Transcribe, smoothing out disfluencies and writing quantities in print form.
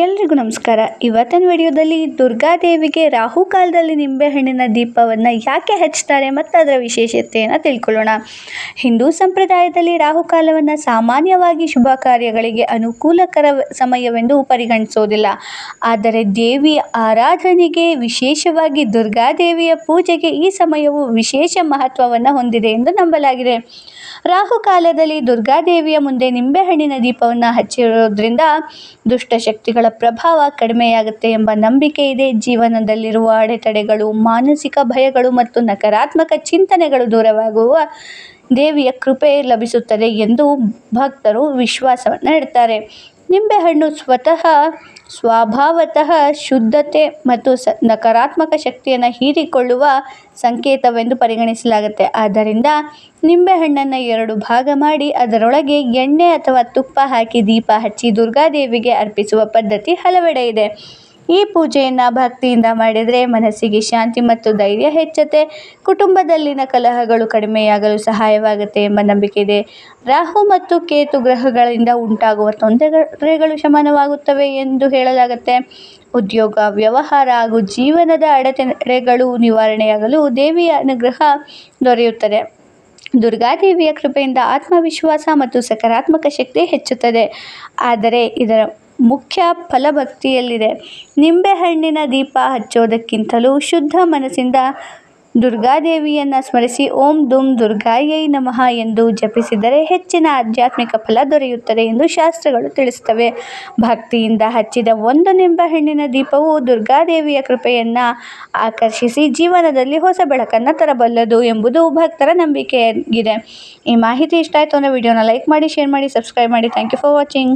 ಎಲ್ರಿಗೂ ನಮಸ್ಕಾರ. ಇವತ್ತಿನ ವಿಡಿಯೋದಲ್ಲಿ ದುರ್ಗಾದೇವಿಗೆ ರಾಹುಕಾಲದಲ್ಲಿ ನಿಂಬೆಹಣ್ಣಿನ ದೀಪವನ್ನು ಯಾಕೆ ಹಚ್ತಾರೆ ಮತ್ತು ಅದರ ವಿಶೇಷತೆಯನ್ನು ತಿಳ್ಕೊಳ್ಳೋಣ. ಹಿಂದೂ ಸಂಪ್ರದಾಯದಲ್ಲಿ ರಾಹುಕಾಲವನ್ನು ಸಾಮಾನ್ಯವಾಗಿ ಶುಭ ಕಾರ್ಯಗಳಿಗೆ ಅನುಕೂಲಕರ ಸಮಯವೆಂದು ಪರಿಗಣಿಸೋದಿಲ್ಲ. ಆದರೆ ದೇವಿಯ ಆರಾಧನೆಗೆ, ವಿಶೇಷವಾಗಿ ದುರ್ಗಾದೇವಿಯ ಪೂಜೆಗೆ ಈ ಸಮಯವು ವಿಶೇಷ ಮಹತ್ವವನ್ನು ಹೊಂದಿದೆ ಎಂದು ನಂಬಲಾಗಿದೆ. ರಾಹುಕಾಲದಲ್ಲಿ ದುರ್ಗಾದೇವಿಯ ಮುಂದೆ ನಿಂಬೆಹಣ್ಣಿನ ದೀಪವನ್ನು ಹಚ್ಚಿರೋದ್ರಿಂದ ದುಷ್ಟಶಕ್ತಿಗಳ ಪ್ರಭಾವ ಕಡಿಮೆಯಾಗುತ್ತೆ ಎಂಬ ನಂಬಿಕೆ ಇದೆ. ಜೀವನದಲ್ಲಿರುವ ಅಡೆತಡೆಗಳು, ಮಾನಸಿಕ ಭಯಗಳು ಮತ್ತು ನಕಾರಾತ್ಮಕ ಚಿಂತನೆಗಳು ದೂರವಾಗುವ ದೇವಿಯ ಕೃಪೆ ಲಭಿಸುತ್ತದೆ ಎಂದು ಭಕ್ತರು ವಿಶ್ವಾಸವನ್ನು ಇಡ್ತಾರೆ. ನಿಂಬೆಹಣ್ಣು ಸ್ವಭಾವತಃ ಶುದ್ಧತೆ ಮತ್ತು ನಕಾರಾತ್ಮಕ ಶಕ್ತಿಯನ್ನು ಹೀರಿಕೊಳ್ಳುವ ಸಂಕೇತವೆಂದು ಪರಿಗಣಿಸಲಾಗುತ್ತೆ. ಆದ್ದರಿಂದ ನಿಂಬೆಹಣ್ಣನ್ನು 2 ಭಾಗ ಮಾಡಿ ಅದರೊಳಗೆ ಎಣ್ಣೆ ಅಥವಾ ತುಪ್ಪ ಹಾಕಿ ದೀಪ ಹಚ್ಚಿ ದುರ್ಗಾದೇವಿಗೆ ಅರ್ಪಿಸುವ ಪದ್ಧತಿ ಹಲವೆಡೆ ಇದೆ. ಈ ಪೂಜೆಯನ್ನು ಭಕ್ತಿಯಿಂದ ಮಾಡಿದರೆ ಮನಸ್ಸಿಗೆ ಶಾಂತಿ ಮತ್ತು ಧೈರ್ಯ ಹೆಚ್ಚುತ್ತೆ, ಕುಟುಂಬದಲ್ಲಿನ ಕಲಹಗಳು ಕಡಿಮೆಯಾಗಲು ಸಹಾಯವಾಗುತ್ತೆ ಎಂಬ ನಂಬಿಕೆ ಇದೆ. ರಾಹು ಮತ್ತು ಕೇತು ಗ್ರಹಗಳಿಂದ ಉಂಟಾಗುವ ತೊಂದರೆಗಳು ಶಮನವಾಗುತ್ತವೆ ಎಂದು ಹೇಳಲಾಗುತ್ತೆ. ಉದ್ಯೋಗ, ವ್ಯವಹಾರ ಹಾಗೂ ಜೀವನದ ಅಡೆತಡೆಗಳು ನಿವಾರಣೆಯಾಗಲು ದೇವಿಯ ಅನುಗ್ರಹ ದೊರೆಯುತ್ತದೆ. ದುರ್ಗಾದೇವಿಯ ಕೃಪೆಯಿಂದ ಆತ್ಮವಿಶ್ವಾಸ ಮತ್ತು ಸಕಾರಾತ್ಮಕ ಶಕ್ತಿ ಹೆಚ್ಚುತ್ತದೆ. ಆದರೆ ಇದರ ಮುಖ್ಯ ಫಲಭಕ್ತಿಯಲ್ಲಿದೆ. ನಿಂಬೆಹಣ್ಣಿನ ದೀಪ ಹಚ್ಚೋದಕ್ಕಿಂತಲೂ ಶುದ್ಧ ಮನಸ್ಸಿಂದ ದುರ್ಗಾದೇವಿಯನ್ನು ಸ್ಮರಿಸಿ ಓಂ ದುಂ ದುರ್ಗಾಯೈ ನಮಃ ಎಂದು ಜಪಿಸಿದರೆ ಹೆಚ್ಚಿನ ಆಧ್ಯಾತ್ಮಿಕ ಫಲ ದೊರೆಯುತ್ತದೆ ಎಂದು ಶಾಸ್ತ್ರಗಳು ತಿಳಿಸುತ್ತವೆ. ಭಕ್ತಿಯಿಂದ ಹಚ್ಚಿದ ಒಂದು ನಿಂಬೆಹಣ್ಣಿನ ದೀಪವು ದುರ್ಗಾದೇವಿಯ ಕೃಪೆಯನ್ನು ಆಕರ್ಷಿಸಿ ಜೀವನದಲ್ಲಿ ಹೊಸ ಬೆಳಕನ್ನು ತರಬಲ್ಲದು ಎಂಬುದು ಭಕ್ತರ ನಂಬಿಕೆಯಾಗಿದೆ. ಈ ಮಾಹಿತಿ ಇಷ್ಟ ಆಯಿತು ಅಂದರೆ ವಿಡಿಯೋನ ಲೈಕ್ ಮಾಡಿ, ಶೇರ್ ಮಾಡಿ, ಸಬ್ಸ್ಕ್ರೈಬ್ ಮಾಡಿ. Thank you for watching.